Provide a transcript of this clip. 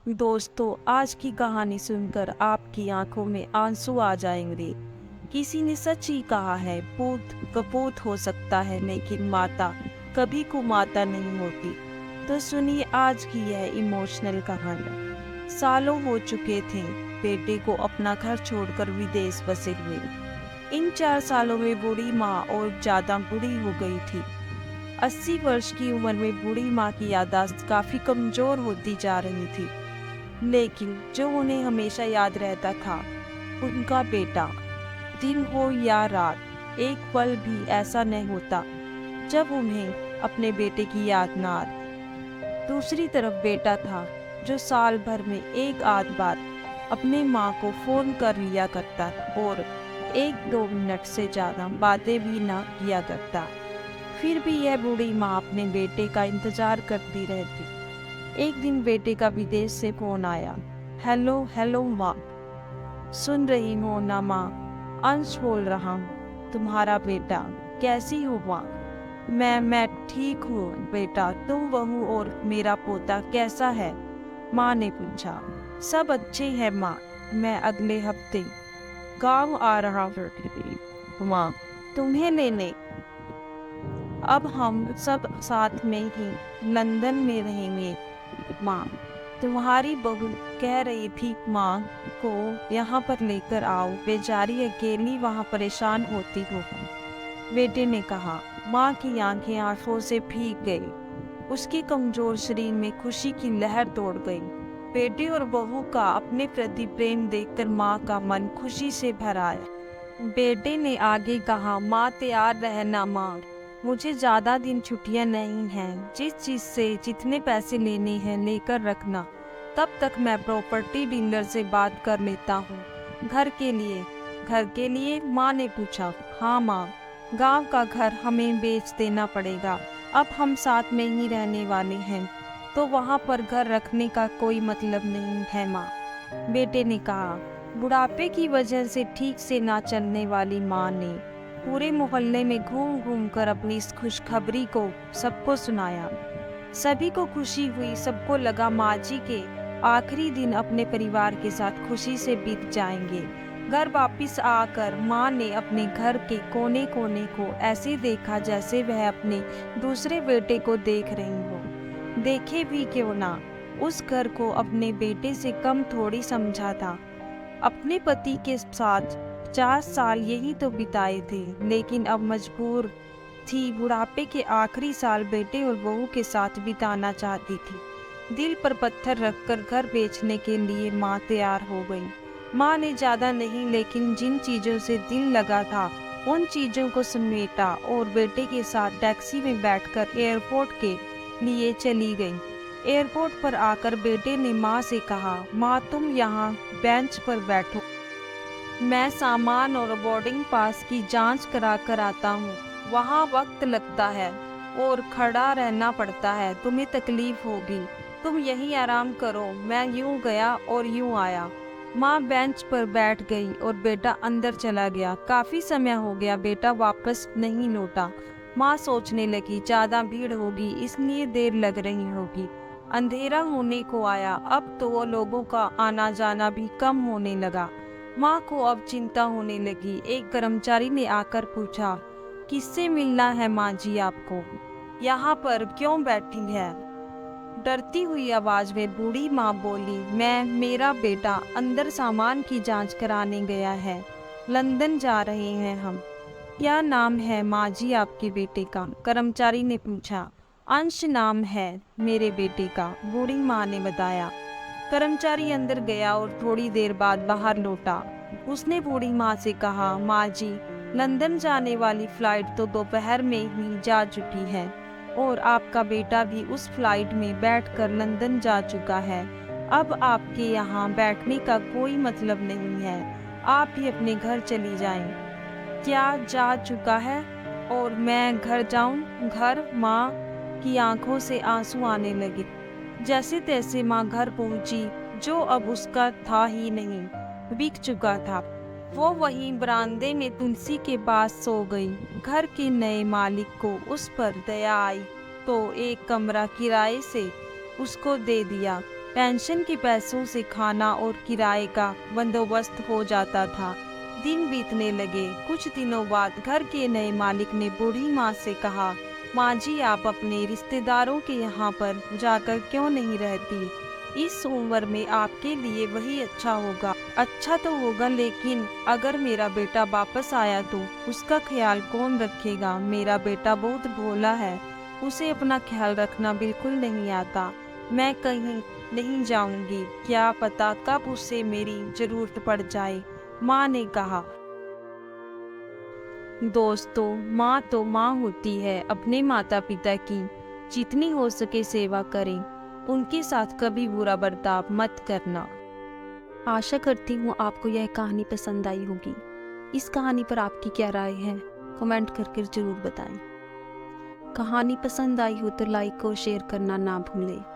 दोस्तों, आज की कहानी सुनकर आपकी आंखों में आंसू आ जाएंगे। किसी ने सच ही कहा है, पूत कपूत हो सकता है लेकिन माता कभी को माता नहीं होती। तो सुनिए आज की यह इमोशनल कहानी। सालों हो चुके थे बेटे को अपना घर छोड़कर विदेश बसे हुए। इन 4 सालों में बूढ़ी माँ और ज्यादा बूढ़ी हो गई थी। 80 वर्ष की उम्र में बूढ़ी माँ की याददाश्त काफी कमजोर होती जा रही थी। लेकिन जो उन्हें हमेशा याद रहता था, उनका बेटा। दिन हो या रात, एक पल भी ऐसा नहीं होता जब उन्हें अपने बेटे की याद ना आती। दूसरी तरफ बेटा था जो साल भर में एक आध बार अपने माँ को फोन कर लिया करता और 1-2 मिनट से ज्यादा बातें भी ना किया करता। फिर भी यह बूढ़ी माँ अपने बेटे का इंतजार करती रहती। एक दिन बेटे का विदेश से फोन आया। हेलो हेलो माँ, सुन रही हो ना माँ? अंश बोल रहा हूँ, तुम्हारा बेटा। कैसी हो माँ? मैं ठीक हूँ बेटा, तुम बहू और मेरा पोता कैसा है? माँ ने पूछा। सब अच्छे हैं माँ, मैं अगले हफ्ते गांव आ रहा हूँ माँ, तुम्हें लेने। अब हम सब साथ में ही लंदन में रहेंगे माँ। तुम्हारी बहू कह रही थी माँ को यहाँ पर लेकर आओ, बेचारी अकेली वहाँ परेशान होती हो। बेटे ने कहा। माँ की आंखें आंसुओं से भीग गई। उसके कमजोर शरीर में खुशी की लहर दौड़ गई। बेटे और बहू का अपने प्रति प्रेम देखकर माँ का मन खुशी से भर आया। बेटे ने आगे कहा, माँ तैयार रहना माँ, मुझे ज्यादा दिन छुट्टियां नहीं हैं। जिस चीज से जितने पैसे लेने हैं लेकर रखना। तब तक मैं प्रॉपर्टी डीलर से बात कर लेता हूँ। घर के लिए माँ ने पूछा। हाँ माँ, गांव का घर हमें बेच देना पड़ेगा। अब हम साथ में ही रहने वाले हैं, तो वहाँ पर घर रखने का कोई मतलब नहीं है माँ, बेटे ने कहा। बुढ़ापे की वजह से ठीक से ना चलने वाली माँ ने पूरे मोहल्ले में घूम घूम कर अपनी इस खुशखबरी को सबको सुनाया। सभी को खुशी हुई। सबको लगा माँ जी के आखिरी दिन अपने परिवार के साथ खुशी से बीत जाएंगे। घर वापिस आकर माँ ने अपने घर के कोने कोने को ऐसे देखा जैसे वह अपने दूसरे बेटे को देख रही हो। देखे भी क्यों ना, उस घर को अपने बेटे से कम थोड़ी समझा था। अपने पति के साथ 4 साल यही तो बिताए थे, लेकिन अब मजबूर थी बुढ़ापे के आखिरी साल बेटे और बहू के साथ बिताना चाहती थी। दिल पर पत्थर रखकर घर बेचने के लिए माँ तैयार हो गई। माँ ने ज्यादा नहीं, लेकिन जिन चीजों से दिल लगा था उन चीजों को समेटा और बेटे के साथ टैक्सी में बैठकर एयरपोर्ट के लिए चली गई। एयरपोर्ट पर आकर बेटे ने माँ से कहा, माँ तुम यहाँ बेंच पर बैठो, मैं सामान और बोर्डिंग पास की जांच करा कर आता हूँ। वहाँ वक्त लगता है और खड़ा रहना पड़ता है, तुम्हें तकलीफ होगी, तुम यहीं आराम करो। मैं यूं गया और यूं आया। माँ बेंच पर बैठ गई और बेटा अंदर चला गया। काफी समय हो गया बेटा वापस नहीं लौटा। माँ सोचने लगी, ज्यादा भीड़ होगी इसलिए देर लग रही होगी। अंधेरा होने को आया, अब तो वो लोगों का आना जाना भी कम होने लगा। माँ को अब चिंता होने लगी। एक कर्मचारी ने आकर पूछा, किससे मिलना है माँ जी आपको? यहाँ पर क्यों बैठी है? डरती हुई आवाज में बूढ़ी माँ बोली, मेरा बेटा अंदर सामान की जांच कराने गया है, लंदन जा रहे हैं हम। क्या नाम है माँ जी आपके बेटे का? कर्मचारी ने पूछा। अंश नाम है मेरे बेटे का, बूढ़ी माँ ने बताया। कर्मचारी अंदर गया और थोड़ी देर बाद बाहर लौटा। उसने बूढ़ी माँ से कहा, माँ जी, लंदन जाने वाली फ्लाइट तो दोपहर में ही जा चुकी है और आपका बेटा भी उस फ्लाइट में बैठकर लंदन जा चुका है। अब आपके यहाँ बैठने का कोई मतलब नहीं है, आप ही अपने घर चली जाएं। क्या जा चुका है और मैं घर जाऊं? घर? माँ की आंखों से आंसू आने लगे। जैसे तैसे माँ घर पहुंची, जो अब उसका था ही नहीं, बिक चुका था। वो वहीं बरामदे में तुलसी के पास सो गई। घर के नए मालिक को उस पर दया आई तो एक कमरा किराए से उसको दे दिया। पेंशन के पैसों से खाना और किराए का बंदोबस्त हो जाता था। दिन बीतने लगे। कुछ दिनों बाद घर के नए मालिक ने बूढ़ी माँ से कहा, माँ जी, आप अपने रिश्तेदारों के यहाँ पर जाकर क्यों नहीं रहती? इस उम्र में आपके लिए वही अच्छा होगा। अच्छा तो होगा, लेकिन अगर मेरा बेटा वापस आया तो उसका ख्याल कौन रखेगा? मेरा बेटा बहुत भोला है, उसे अपना ख्याल रखना बिल्कुल नहीं आता। मैं कहीं नहीं जाऊंगी, क्या पता कब उसे मेरी जरूरत पड़ जाए। माँ ने कहा। दोस्तों, माँ तो माँ होती है। अपने माता पिता की जितनी हो सके सेवा करें, उनके साथ कभी बुरा बर्ताव मत करना। आशा करती हूँ आपको यह कहानी पसंद आई होगी। इस कहानी पर आपकी क्या राय है, कमेंट करके जरूर बताएं। कहानी पसंद आई हो तो लाइक और शेयर करना ना भूलें।